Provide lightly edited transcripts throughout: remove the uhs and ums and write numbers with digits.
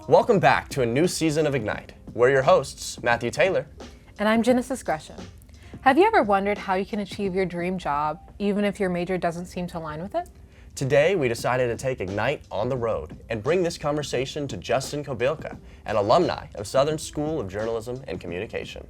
Welcome back to a new season of Ignite. We're your hosts, Matthew Taylor. And I'm Genesis Gresham. Have you ever wondered how you can achieve your dream job, even if your major doesn't seem to align with it? Today, we decided to take Ignite on the road and bring this conversation to Justin Kobylka, an alumni of Southern School of Journalism and Communication.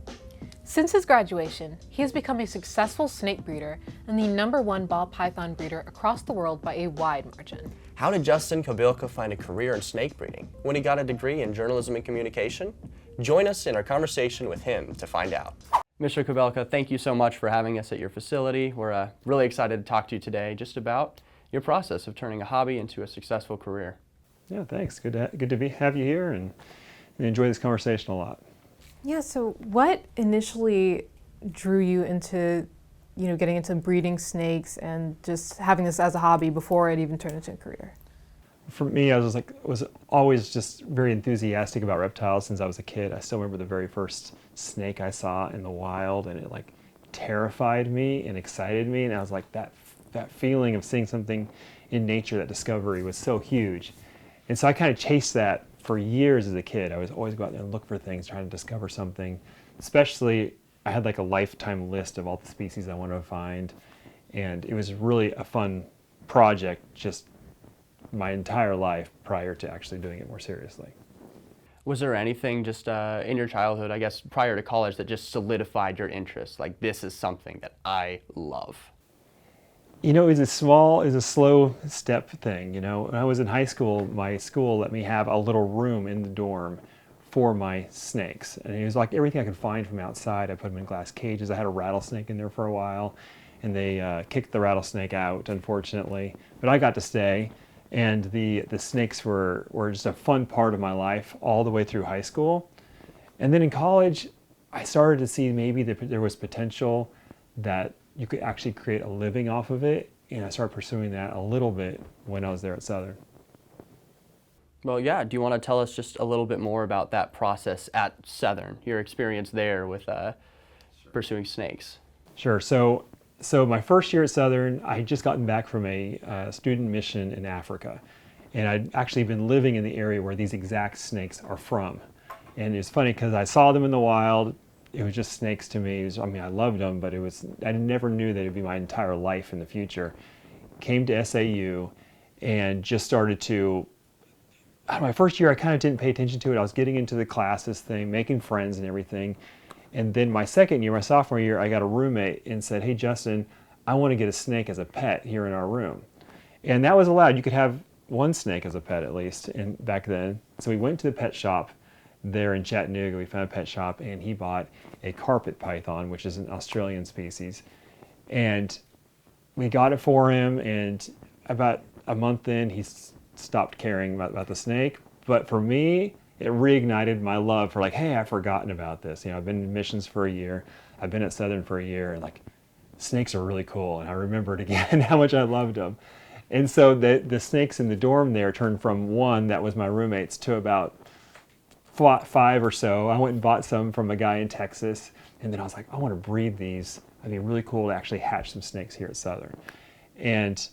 Since his graduation, he has become a successful snake breeder and the #1 ball python breeder across the world by a wide margin. How did Justin Kobylka find a career in snake breeding when he got a degree in journalism and communication? Join us in our conversation with him to find out. Mr. Kobylka, thank you so much for having us at your facility. We're really excited to talk to you today just about your process of turning a hobby into a successful career. Yeah, thanks. Good to have you here, and enjoy this conversation a lot. Yeah, so what initially drew you into, getting into breeding snakes and just having this as a hobby before it even turned into a career? For me, I was always just very enthusiastic about reptiles since I was a kid. I still remember the very first snake I saw in the wild, and it terrified me and excited me, and I was like, that feeling of seeing something in nature, that discovery was so huge. And so I kind of chased that for years as a kid. I was always go out there and look for things, trying to discover something. Especially, I had a lifetime list of all the species I wanted to find, and it was really a fun project just my entire life prior to actually doing it more seriously. Was there anything just in your childhood, I guess prior to college, that just solidified your interest? Like, this is something that I love? It was a slow step thing. When I was in high school, my school let me have a little room in the dorm for my snakes. And it was like everything I could find from outside. I put them in glass cages. I had a rattlesnake in there for a while, and they kicked the rattlesnake out, unfortunately. But I got to stay, and the snakes were just a fun part of my life all the way through high school. And then in college, I started to see maybe there was potential that you could actually create a living off of it, and I started pursuing that a little bit when I was there at Southern. Well, yeah. Do you want to tell us just a little bit more about that process at Southern, your experience there with pursuing snakes? Sure. So my first year at Southern, I had just gotten back from a student mission in Africa, and I'd actually been living in the area where these exact snakes are from. And it's funny because I saw them in the wild. It was just snakes to me. I loved them, but I never knew that it'd be my entire life in the future. Came to SAU and just started to, my first year I kind of didn't pay attention to it. I was getting into the classes thing, making friends and everything. And then my second year, my sophomore year, I got a roommate and said, "Hey Justin, I want to get a snake as a pet here in our room." And that was allowed. You could have one snake as a pet at least back then. So we went to the pet shop there in Chattanooga. We found a pet shop, and he bought a carpet python, which is an Australian species. And we got it for him, and about a month in, he stopped caring about the snake. But for me, it reignited my love for hey, I've forgotten about this. I've been in missions for a year. I've been at Southern for a year, and snakes are really cool. And I remembered again how much I loved them. And so the snakes in the dorm there turned from one that was my roommate's to about 5 or so. I went and bought some from a guy in Texas, and then I was like, I want to breed these. It'd be really cool to actually hatch some snakes here at Southern. And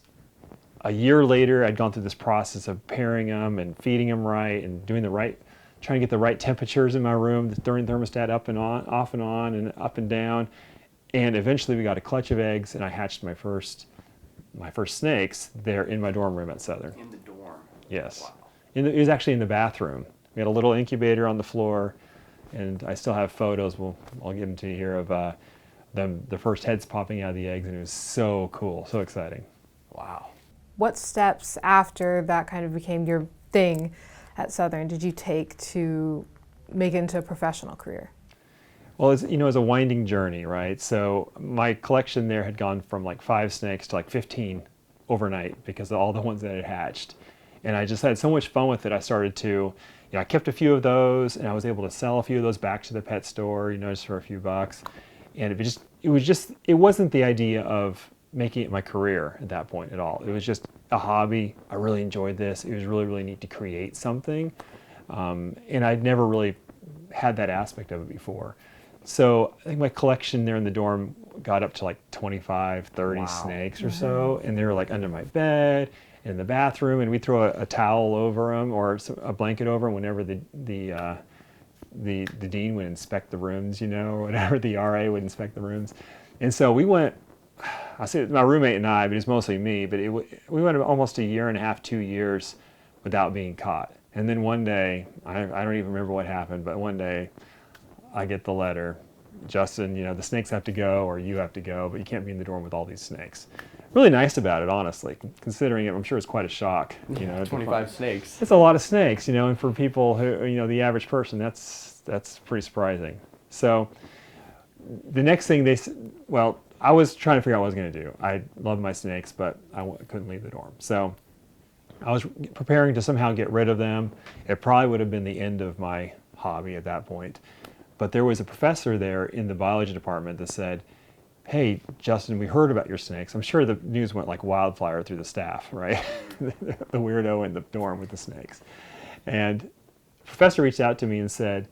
a year later, I'd gone through this process of pairing them and feeding them right and trying to get the right temperatures in my room, throwing the thermostat up and on, off and on, and up and down. And eventually we got a clutch of eggs, and I hatched my first snakes there in my dorm room at Southern. In the dorm? Yes. Wow. It was actually in the bathroom. We had a little incubator on the floor, and I still have photos. I'll give them to you here of the first heads popping out of the eggs, and it was so cool, so exciting. Wow. What steps after that kind of became your thing at Southern did you take to make it into a professional career? Well, it's a winding journey, right? So my collection there had gone from 5 snakes to 15 overnight because of all the ones that had hatched. And I just had so much fun with it. I started to, I kept a few of those, and I was able to sell a few of those back to the pet store, just for a few bucks. And it wasn't the idea of making it my career at that point at all. It was just a hobby. I really enjoyed this. It was really, really neat to create something. And I'd never really had that aspect of it before. So I think my collection there in the dorm got up to like 25, 30 Wow. snakes or so, and they were like under my bed, in the bathroom, and we throw a towel over them or a blanket over them whenever the dean would inspect the rooms, or whatever, the RA would inspect the rooms. And so we went, I say my roommate and I, but it's mostly me, but we went almost a year and a half, 2 years without being caught. And then one day, I don't even remember what happened, but one day I get the letter, Justin, the snakes have to go, or you have to go, but you can't be in the dorm with all these snakes. Really nice about it, honestly, considering it. I'm sure it's quite a shock. 25 snakes. It's a lot of snakes, and for people who, the average person, that's pretty surprising. So the next thing I was trying to figure out what I was going to do. I love my snakes, but I couldn't leave the dorm. So I was preparing to somehow get rid of them. It probably would have been the end of my hobby at that point. But there was a professor there in the biology department that said, "Hey, Justin, we heard about your snakes." I'm sure the news went like wildfire through the staff, right? The weirdo in the dorm with the snakes. And the professor reached out to me and said,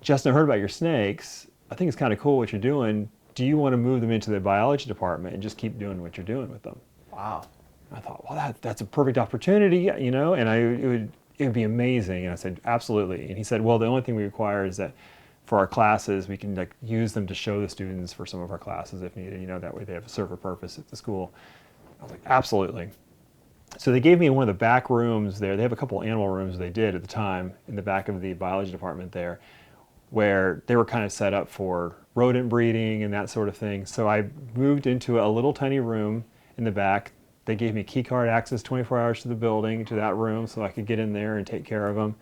"Justin, I heard about your snakes. I think it's kind of cool what you're doing. Do you want to move them into the biology department and just keep doing what you're doing with them?" Wow. I thought, well, that's a perfect opportunity, and it would be amazing. And I said, absolutely. And he said, well, the only thing we require is that for our classes, we can use them to show the students for some of our classes if needed. That way they have a serve a purpose at the school. I was like, absolutely. So they gave me one of the back rooms there. They have a couple animal rooms they did at the time in the back of the biology department there, where they were kind of set up for rodent breeding and that sort of thing. So I moved into a little tiny room in the back. They gave me key card access 24 hours to the building, to that room, so I could get in there and take care of them.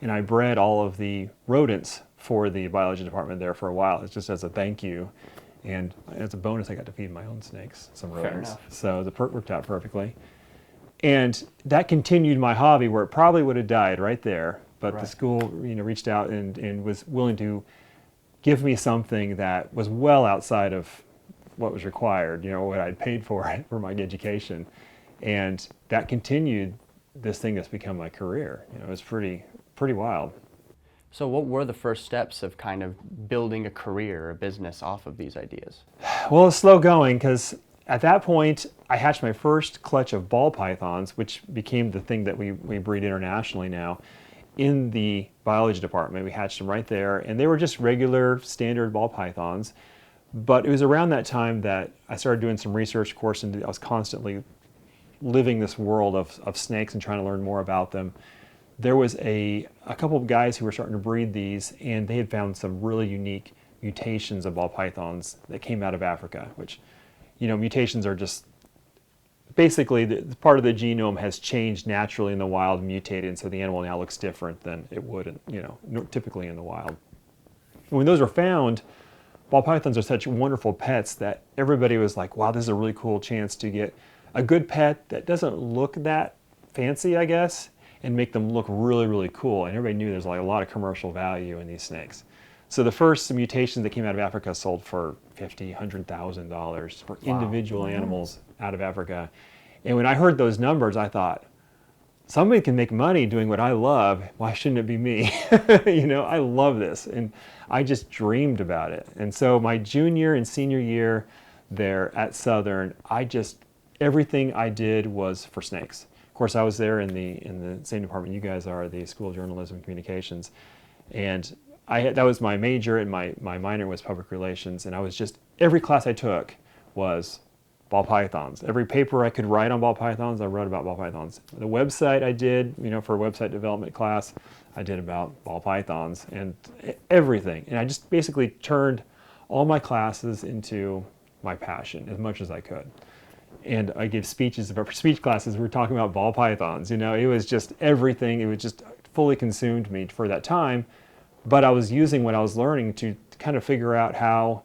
And I bred all of the rodents for the biology department there for a while. It's just as a thank you. And as a bonus, I got to feed my own snakes some rodents. Fair enough. So the perk worked out perfectly. And that continued my hobby where it probably would have died right there. But Right. the school, reached out and was willing to give me something that was well outside of what was required, what I'd paid for it for my education. And that continued this thing that's become my career. It was pretty wild. So what were the first steps of kind of building a career, a business off of these ideas? Well, it's slow going because at that point I hatched my first clutch of ball pythons, which became the thing that we breed internationally now. In the biology department, we hatched them right there, and they were just regular standard ball pythons. But it was around that time that I started doing some research, of course, and I was constantly living this world of snakes and trying to learn more about them. There was a couple of guys who were starting to breed these, and they had found some really unique mutations of ball pythons that came out of Africa, which, mutations are just basically the part of the genome has changed naturally in the wild, mutated, and so the animal now looks different than it would, typically in the wild. When those were found, ball pythons are such wonderful pets that everybody was like, wow, this is a really cool chance to get a good pet that doesn't look that fancy, I guess, and make them look really, really cool. And everybody knew there's a lot of commercial value in these snakes. So the first mutations that came out of Africa sold for $50,000, $100,000 for individual animals out of Africa. And when I heard those numbers, I thought, somebody can make money doing what I love. Why shouldn't it be me? I love this. And I just dreamed about it. And so my junior and senior year there at Southern, everything I did was for snakes. Of course, I was there in the same department you guys are, the School of Journalism and Communications. And that was my major, and my minor was public relations. And every class I took was ball pythons. Every paper I could write on ball pythons, I wrote about ball pythons. The website I did, for a website development class, I did about ball pythons and everything. And I just basically turned all my classes into my passion as much as I could. And I gave speeches, for speech classes, we were talking about ball pythons. It was just everything. It was just fully consumed me for that time. But I was using what I was learning to kind of figure out how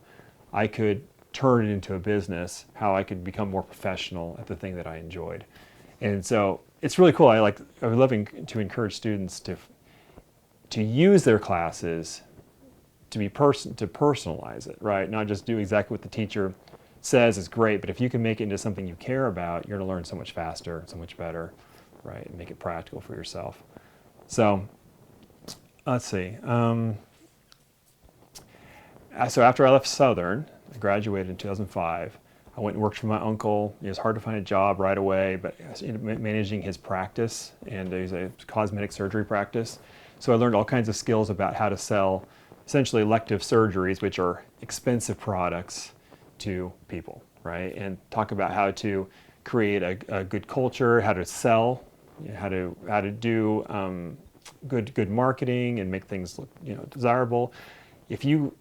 I could turn it into a business, how I could become more professional at the thing that I enjoyed. And so it's really cool. I would love to encourage students to use their classes to personalize it, right? Not just do exactly what the teacher says is great, but if you can make it into something you care about, you're going to learn so much faster, so much better, right? And make it practical for yourself. So let's see. So after I left Southern, I graduated in 2005. I went and worked for my uncle. It was hard to find a job right away, but I was managing his practice, and it was a cosmetic surgery practice. So I learned all kinds of skills about how to sell essentially elective surgeries, which are expensive products, to people, right? And talk about how to create a good culture, how to sell, how to do good marketing and make things look desirable. If you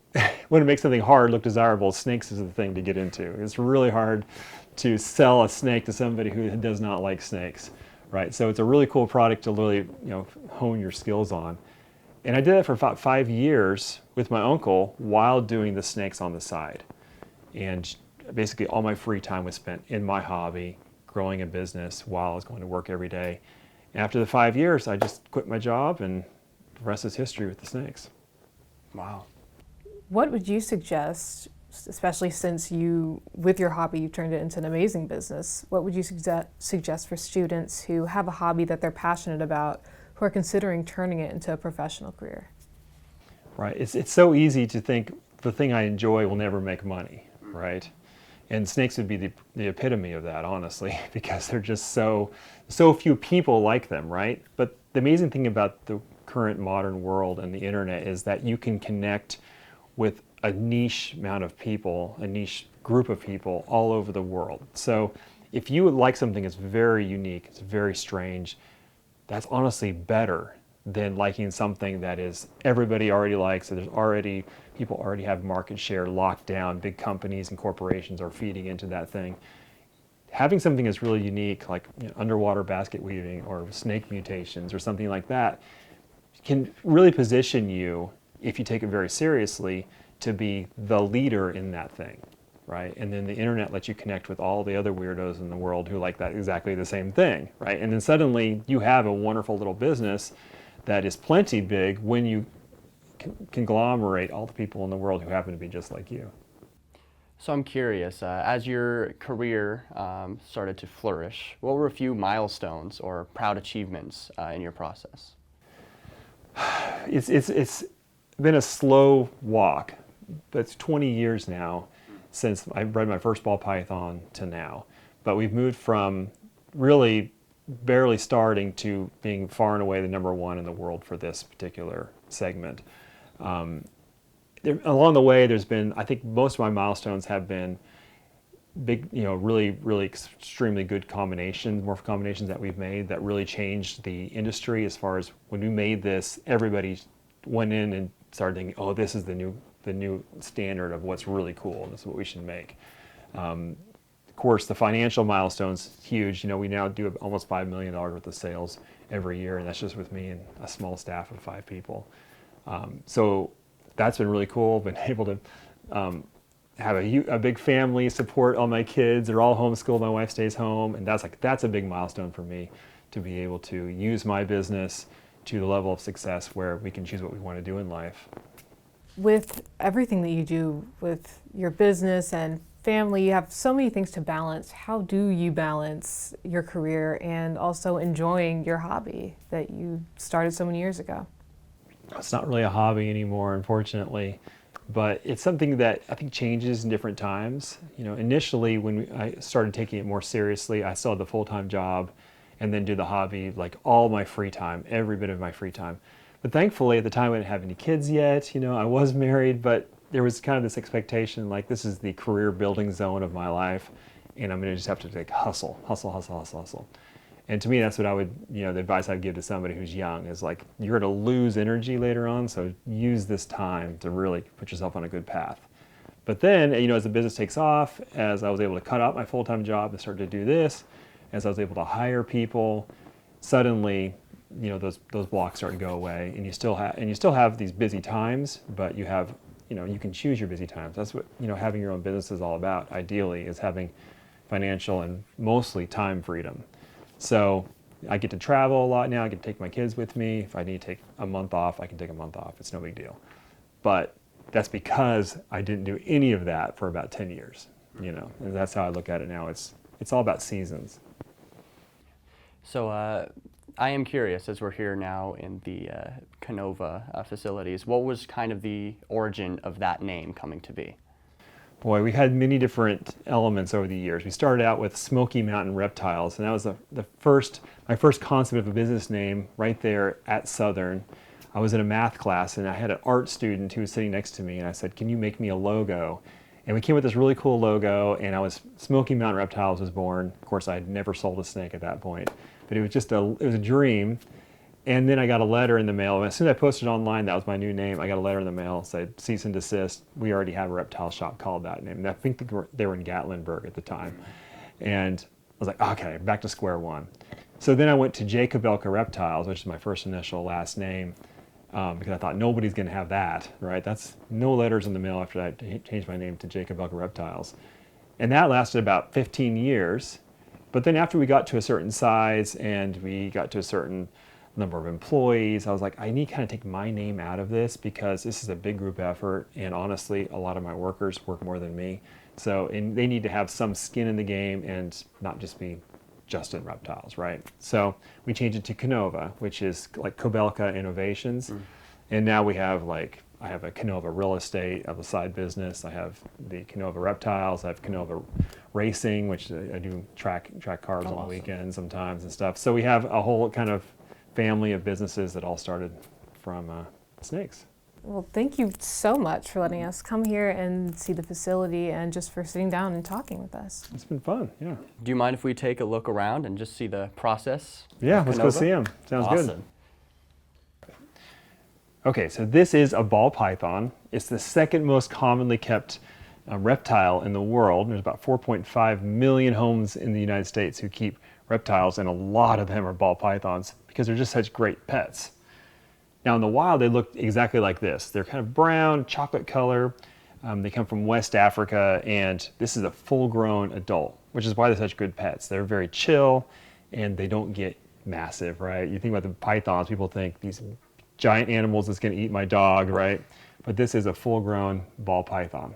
want to make something hard look desirable, snakes is the thing to get into. It's really hard to sell a snake to somebody who does not like snakes, right? So it's a really cool product to really hone your skills on. And I did that for about 5 years with my uncle while doing the snakes on the side. And basically all my free time was spent in my hobby, growing a business while I was going to work every day. After the 5 years, I just quit my job, and the rest is history with the snakes. Wow. What would you suggest, especially since with your hobby, you turned it into an amazing business, what would you suggest for students who have a hobby that they're passionate about, who are considering turning it into a professional career? Right. It's so easy to think the thing I enjoy will never make money, right? And snakes would be the epitome of that, honestly, because they're just so few people like them, right? But the amazing thing about the current modern world and the internet is that you can connect with a niche amount of people, a niche group of people all over the world. So if you like something that's very unique, it's very strange, that's honestly better than liking something that is everybody already likes. So people already have market share locked down. Big companies and corporations are feeding into that thing. Having something that's really unique, like underwater basket weaving or snake mutations or something like that, can really position you, if you take it very seriously, to be the leader in that thing, right? And then the internet lets you connect with all the other weirdos in the world who like that exactly the same thing, right? And then suddenly you have a wonderful little business that is plenty big when you conglomerate all the people in the world who happen to be just like you. So I'm curious, as your career started to flourish, what were a few milestones or proud achievements in your process? It's been a slow walk, but it's 20 years now since I bred my first ball python to now. But we've moved from really barely starting to being far and away the #1 in the world for this particular segment. Along the way, there's been, I think most of my milestones have been big, really extremely good morph combinations that we've made that really changed the industry. As far as when we made this, everybody went in and started thinking, oh, this is the new standard of what's really cool, and this is what we should make. Of course, the financial milestone's huge. We now do almost $5 million worth of sales every year, and that's just with me and a small staff of 5 people. So that's been really cool. Been able to have a big family, support all my kids. They're all homeschooled. My wife stays home, and that's a big milestone for me, to be able to use my business to the level of success where we can choose what we want to do in life. With everything that you do with your business and family, you have so many things to balance. How do you balance your career and also enjoying your hobby that you started so many years ago? It's not really a hobby anymore, unfortunately, but it's something that I think changes in different times. Initially when I started taking it more seriously, I still had the full-time job and then do the hobby like all my free time, every bit of my free time. But thankfully at the time I didn't have any kids yet. I was married, but there was kind of this expectation, like this is the career building zone of my life, and I'm going to just have to hustle. And to me, that's what the advice I'd give to somebody who's young is like, you're going to lose energy later on, so use this time to really put yourself on a good path. But then, as the business takes off, as I was able to cut out my full-time job and start to do this, as I was able to hire people, suddenly, those blocks start to go away, and you still have these busy times, but you have, you can choose your busy times. That's what, having your own business is all about, ideally, is having financial and mostly time freedom. So I get to travel a lot now. I get to take my kids with me. If I need to take a month off, I can take a month off. It's no big deal. But that's because I didn't do any of that for about 10 years, and that's how I look at it now. It's all about seasons. So I am curious, as we're here now in the Kinova facilities, what was kind of the origin of that name coming to be? Boy, we had many different elements over the years. We started out with Smoky Mountain Reptiles, and that was my first concept of a business name right there at Southern. I was in a math class, and I had an art student who was sitting next to me, and I said, "Can you make me a logo?" And we came with this really cool logo, and Smoky Mountain Reptiles was born. Of course, I had never sold a snake at that point, but it was a dream. And then I got a letter in the mail. As soon as I posted online, that was my new name. I got a letter in the mail, said cease and desist. We already have a reptile shop called that name. And I think they were in Gatlinburg at the time. And I was like, okay, back to square one. So then I went to J. Kobylka Reptiles, which is my first initial last name, because I thought nobody's going to have that, right? That's no letters in the mail after I changed my name to J. Kobylka Reptiles. And that lasted about 15 years. But then after we got to a certain size and we got to a certain number of employees, I was like, I need to kind of take my name out of this because this is a big group effort, and honestly, a lot of my workers work more than me. And they need to have some skin in the game and not just be Justin Reptiles, right? So we changed it to Kinova, which is like Kobylka Innovations. And now I have a Kinova Real Estate, I have a side business, I have the Kinova Reptiles, I have Kinova Racing, which I do track cars on the weekends sometimes and stuff. So we have a whole kind of family of businesses that all started from snakes. Well, thank you so much for letting us come here and see the facility and just for sitting down and talking with us. It's been fun, yeah. Do you mind if we take a look around and just see the process? Yeah, let's go see them. Sounds good. Okay, so this is a ball python. It's the second most commonly kept reptile in the world. There's about 4.5 million homes in the United States who keep reptiles, and a lot of them are ball pythons because they're just such great pets. Now in the wild, they look exactly like this. They're kind of brown, chocolate color. They come from West Africa, and this is a full-grown adult, which is why they're such good pets. They're very chill, and they don't get massive, right? You think about the pythons, people think these giant animals that's going to eat my dog, right? But this is a full-grown ball python.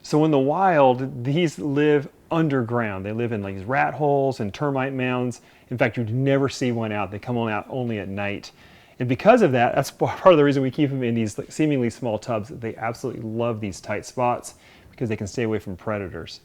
So in the wild, these live underground. They live in these rat holes and termite mounds. In fact, you'd never see one out. They come on out only at night. And because of that, that's part of the reason we keep them in these seemingly small tubs. They absolutely love these tight spots because they can stay away from predators.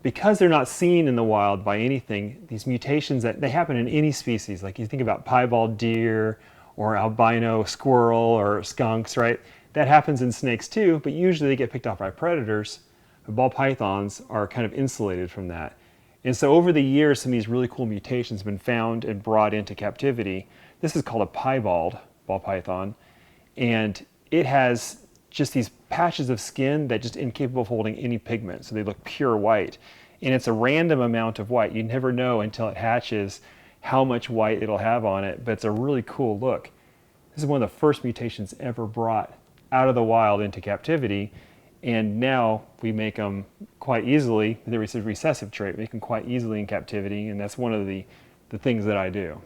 Because they're not seen in the wild by anything, these mutations they happen in any species, like you think about piebald deer or albino squirrel or skunks, right? That happens in snakes too, but usually they get picked off by predators. The ball pythons are kind of insulated from that. And so over the years, some of these really cool mutations have been found and brought into captivity. This is called a piebald ball python, and it has just these patches of skin that just incapable of holding any pigment, so they look pure white. And it's a random amount of white. You never know until it hatches how much white it'll have on it, but it's a really cool look. This is one of the first mutations ever brought out of the wild into captivity, and now we make them quite easily. There is a recessive trait, we make them quite easily in captivity, and that's one of the things that I do.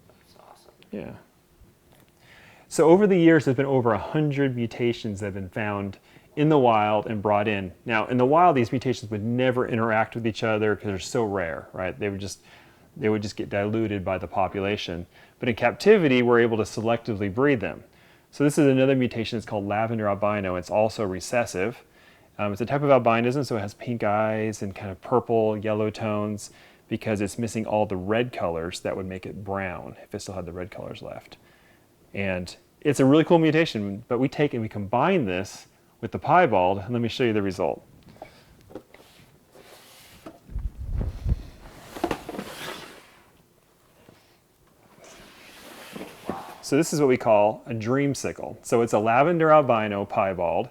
That's awesome. Yeah. So over the years, there's been over 100 mutations that have been found in the wild and brought in. Now, in the wild, these mutations would never interact with each other because they're so rare, right? They would just get diluted by the population. But in captivity, we're able to selectively breed them. So this is another mutation. It's called lavender albino. It's also recessive. It's a type of albinism, so it has pink eyes and kind of purple, yellow tones because it's missing all the red colors that would make it brown if it still had the red colors left. And it's a really cool mutation, but we take and we combine this with the piebald, and let me show you the result. So this is what we call a dreamsicle. So it's a lavender albino piebald,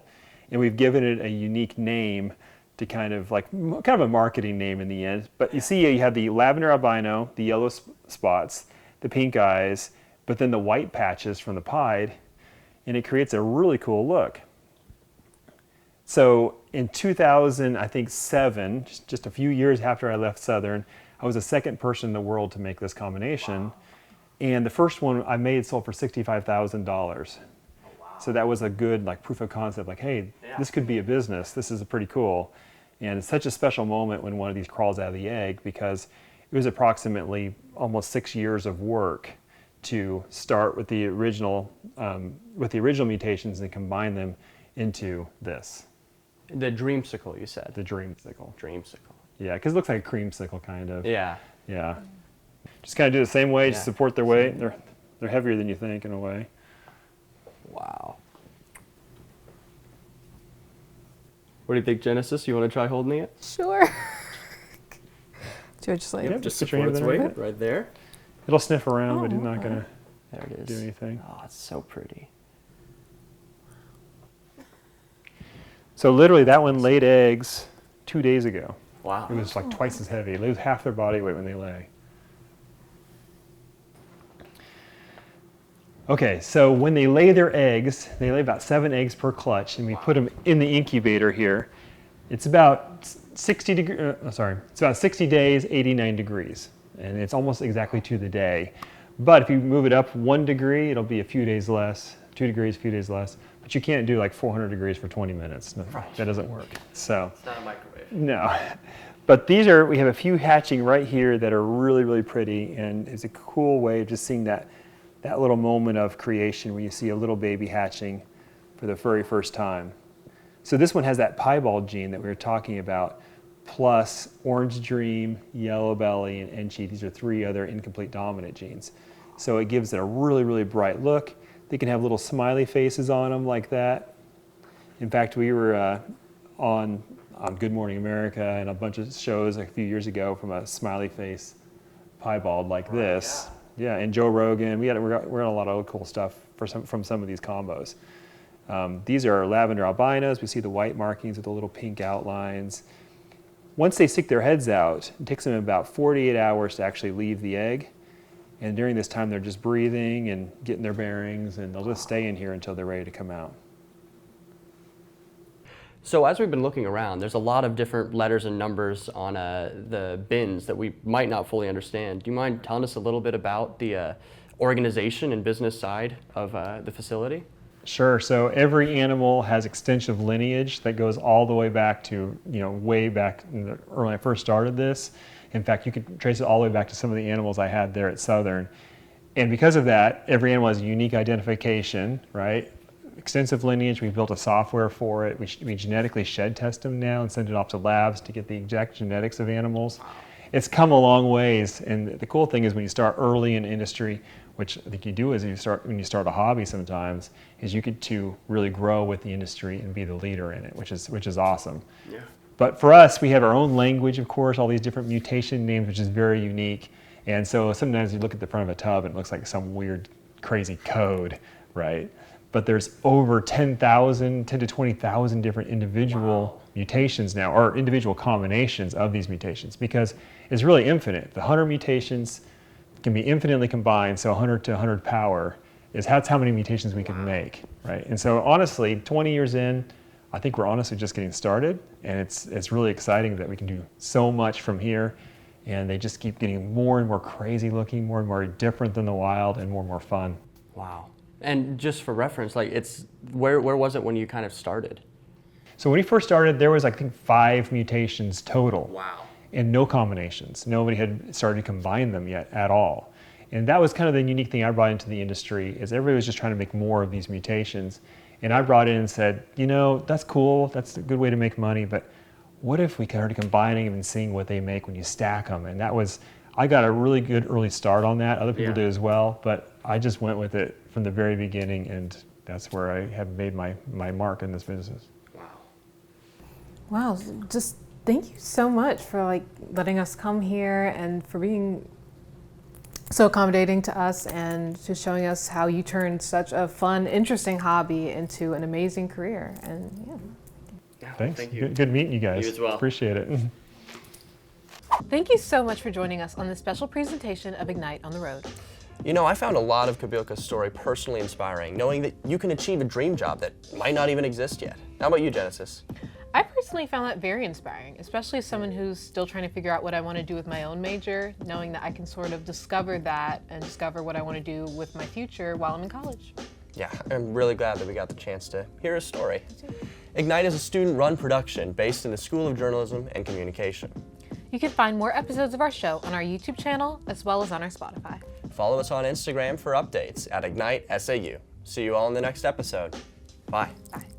and we've given it a unique name to kind of a marketing name in the end. But you see, you have the lavender albino, the yellow spots, the pink eyes, but then the white patches from the pied, and it creates a really cool look. So in 2007, just a few years after I left Southern, I was the second person in the world to make this combination. Wow. And the first one I made sold for $65,000. Wow. So that was a good proof of concept, hey, this could be a business. This is pretty cool. And it's such a special moment when one of these crawls out of the egg because it was approximately almost 6 years of work to start with the original mutations and combine them into this, The dreamsicle, you said. the dreamsicle. Dreamsicle. Yeah, because it looks like a creamsicle kind of. Yeah. Yeah. Just kind of do the same way to Yeah. support their weight. They're heavier than you think in a way. Wow. What do you think, Genesis? You want to try holding it? Sure. Do I just like Yeah. Just put your hand support its there. weight right there. It'll sniff around, Oh, but it's not okay. going There it to is. do anything. Oh, it's so pretty. So literally that one laid eggs 2 days ago. Wow. It was like twice as heavy. It lose half their body weight when they lay. Okay, so when they lay their eggs, they lay about 7 eggs per clutch, and we put them in the incubator here. It's about 60 it's about 60 days, 89 degrees, and it's almost exactly to the day. But if you move it up 1 degree, it'll be a few days less. 2 degrees, a few days less. But you can't do like 400 degrees for 20 minutes. No, that doesn't work. So. It's not a microwave. No, but we have a few hatching right here that are really, really pretty, and it's a cool way of just seeing that little moment of creation where you see a little baby hatching for the very first time. So this one has that piebald gene that we were talking about, plus orange dream, yellow belly, and enchi. These are 3 other incomplete dominant genes. So it gives it a really, really bright look. They can have little smiley faces on them like that. In fact, we were on Good Morning America and a bunch of shows a few years ago from a smiley face piebald like this. Yeah, and Joe Rogan. We're on a lot of cool stuff from some of these combos. These are lavender albinos. We see the white markings with the little pink outlines. Once they stick their heads out, it takes them about 48 hours to actually leave the egg. And during this time, they're just breathing and getting their bearings, and they'll just stay in here until they're ready to come out. So as we've been looking around, there's a lot of different letters and numbers on the bins that we might not fully understand. Do you mind telling us a little bit about the organization and business side of the facility? Sure. So every animal has extensive lineage that goes all the way back to, way back when I first started this. In fact, you could trace it all the way back to some of the animals I had there at Southern. And because of that, every animal has a unique identification, right? Extensive lineage. We built a software for it. We genetically shed test them now and send it off to labs to get the exact genetics of animals. It's come a long ways, and the cool thing is when you start early in industry, which I think you do when you start a hobby sometimes, is you get to really grow with the industry and be the leader in it, which is awesome. Yeah. But for us, we have our own language, of course, all these different mutation names, which is very unique. And so sometimes you look at the front of a tub and it looks like some weird, crazy code, right? But there's over 10 to 20,000 different individual mutations now, or individual combinations of these mutations, because it's really infinite. The 100 mutations can be infinitely combined, so 100 to 100 power that's how many mutations we can make, right? And so honestly, 20 years in, I think we're honestly just getting started, and it's really exciting that we can do so much from here, and they just keep getting more and more crazy looking, more and more different than the wild, and more fun. Wow. And just for reference, where was it when you kind of started? So when we first started, there was I think 5 mutations total. Wow. And no combinations. Nobody had started to combine them yet at all. And that was kind of the unique thing I brought into the industry, is everybody was just trying to make more of these mutations. And I brought in and said, that's cool, that's a good way to make money, but what if we started combining them and seeing what they make when you stack them? And I got a really good early start on that. Other people did as well, but I just went with it from the very beginning, and that's where I have made my mark in this business. Wow, just thank you so much for letting us come here and for being so accommodating to us and just showing us how you turned such a fun, interesting hobby into an amazing career. And Thanks. Thank you. Good meeting you guys. You as well. Appreciate it. thank you so much for joining us on this special presentation of Ignite on the Road. I found a lot of Kobylka's story personally inspiring, knowing that you can achieve a dream job that might not even exist yet. How about you, Genesis? I personally found that very inspiring, especially as someone who's still trying to figure out what I want to do with my own major, knowing that I can sort of discover that and discover what I want to do with my future while I'm in college. Yeah, I'm really glad that we got the chance to hear his story. Ignite is a student-run production based in the School of Journalism and Communication. You can find more episodes of our show on our YouTube channel as well as on our Spotify. Follow us on Instagram for updates at IgniteSAU. See you all in the next episode. Bye. Bye.